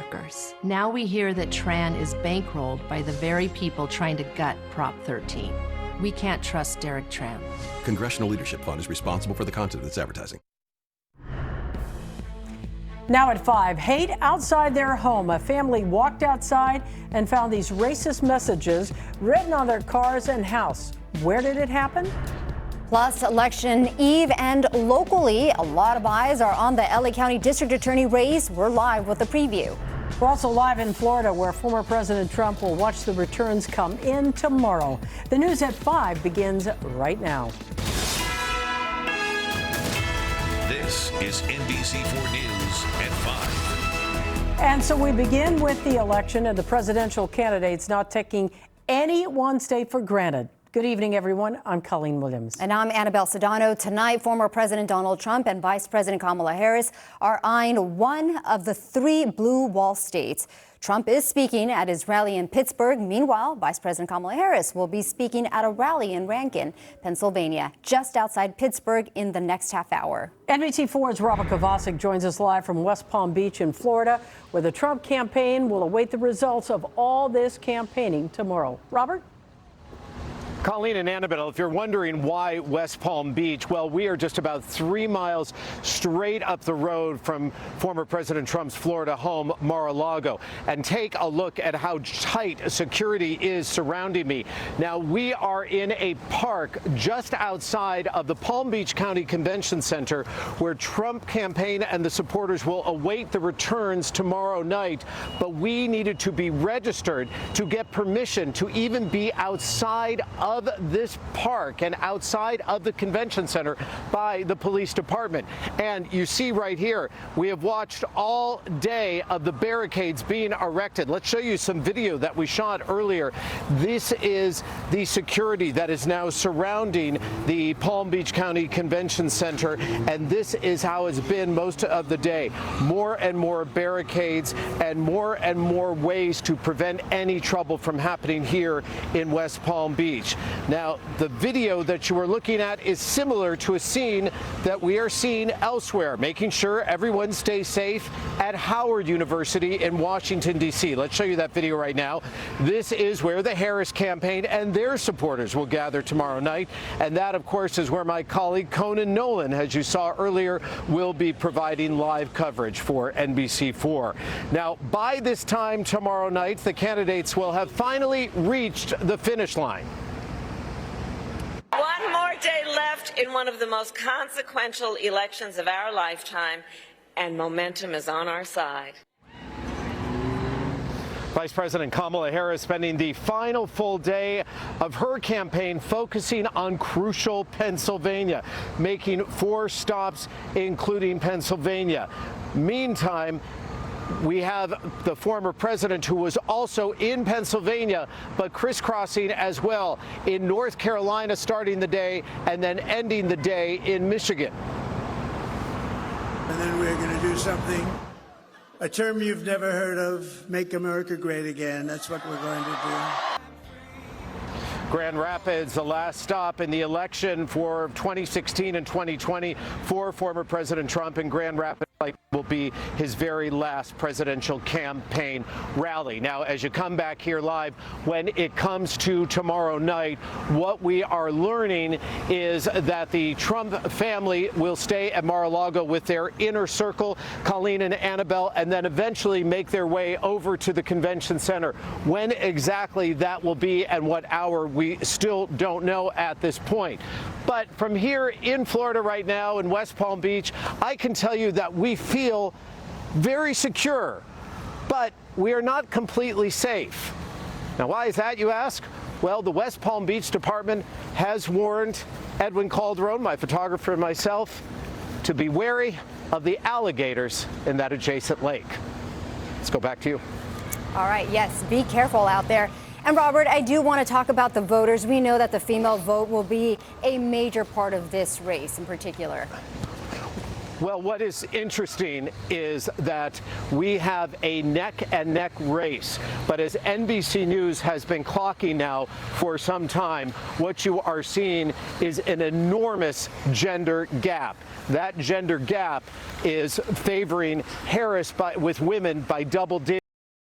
workers. Now we hear that Tran is bankrolled by the very people trying to gut Prop 13. We can't trust Derek Tran. Congressional Leadership Fund is responsible for the content of its advertising. Now at 5, hate outside their home. A family walked outside and found these racist messages written on their cars and house. Where did it happen? Plus, election eve and locally, a lot of eyes are on the LA County District Attorney race. We're live with the preview. We're also live in Florida, where former President Trump will watch the returns come in tomorrow. The news at 5 begins right now. This is NBC4 News at 5. And so we begin with the election and the presidential candidates not taking any one state for granted. Good evening, everyone. I'm Colleen Williams. And I'm Annabelle Sedano. Tonight, former President Donald Trump and Vice President Kamala Harris are eyeing one of the 3 blue wall states. Trump is speaking at his rally in Pittsburgh. Meanwhile, Vice President Kamala Harris will be speaking at a rally in Rankin, Pennsylvania, just outside Pittsburgh in the next half hour. NBC4's Robert Kovacic joins us live from West Palm Beach in Florida, where the Trump campaign will await the results of all this campaigning tomorrow. Robert? Colleen and Annabelle, if you're wondering why West Palm Beach, well, we are just about 3 miles straight up the road from former President Trump's Florida home, Mar-a-Lago. And take a look at how tight security is surrounding me. Now, we are in a park just outside of the Palm Beach County Convention Center, where Trump campaign and the supporters will await the returns tomorrow night. But we needed to be registered to get permission to even be outside of this park and outside of the convention center by the police department. And you see right here, we have watched all day of the barricades being erected. Let's show you some video that we shot earlier. This is the security that is now surrounding the Palm Beach County Convention Center, and this is how it's been most of the day. More and more barricades and more ways to prevent any trouble from happening here in West Palm Beach. Now, the video that you are looking at is similar to a scene that we are seeing elsewhere, making sure everyone stays safe at Howard University in Washington, D.C. Let's show you that video right now. This is where the Harris campaign and their supporters will gather tomorrow night. And that, of course, is where my colleague Conan Nolan, as you saw earlier, will be providing live coverage for NBC4. Now, by this time tomorrow night, the candidates will have finally reached the finish line. One more day left in one of the most consequential elections of our lifetime, and momentum is on our side. Vice President Kamala Harris spending the final full day of her campaign focusing on crucial Pennsylvania, making 4 stops, including Pennsylvania. Meantime, we have the former president, who was also in Pennsylvania, but crisscrossing as well in North Carolina, starting the day and then ending the day in Michigan. And then we're going to do something, a term you've never heard of, make America great again. That's what we're going to do. Grand Rapids, the last stop in the election for 2016 and 2020 for former President Trump, and Grand Rapids will be his very last presidential campaign rally. Now, as you come back here live, when it comes to tomorrow night, what we are learning is that the Trump family will stay at Mar-a-Lago with their inner circle, Colleen and Annabelle, and then eventually make their way over to the convention center. When exactly that will be and what hour, we still don't know at this point. But from here in Florida right now in West Palm Beach, I can tell you that we feel very secure, but we are not completely safe. Now, why is that, you ask? Well, the West Palm Beach Department has warned Edwin Calderon, my photographer, and myself to be wary of the alligators in that adjacent lake. Let's go back to you. All right, yes, be careful out there. And Robert, I do want to talk about the voters. We know that the female vote will be a major part of this race in particular. Well, what is interesting is that we have a neck-and-neck race. But as NBC News has been clocking now for some time, what you are seeing is an enormous gender gap. That gender gap is favoring Harris with women by double digits.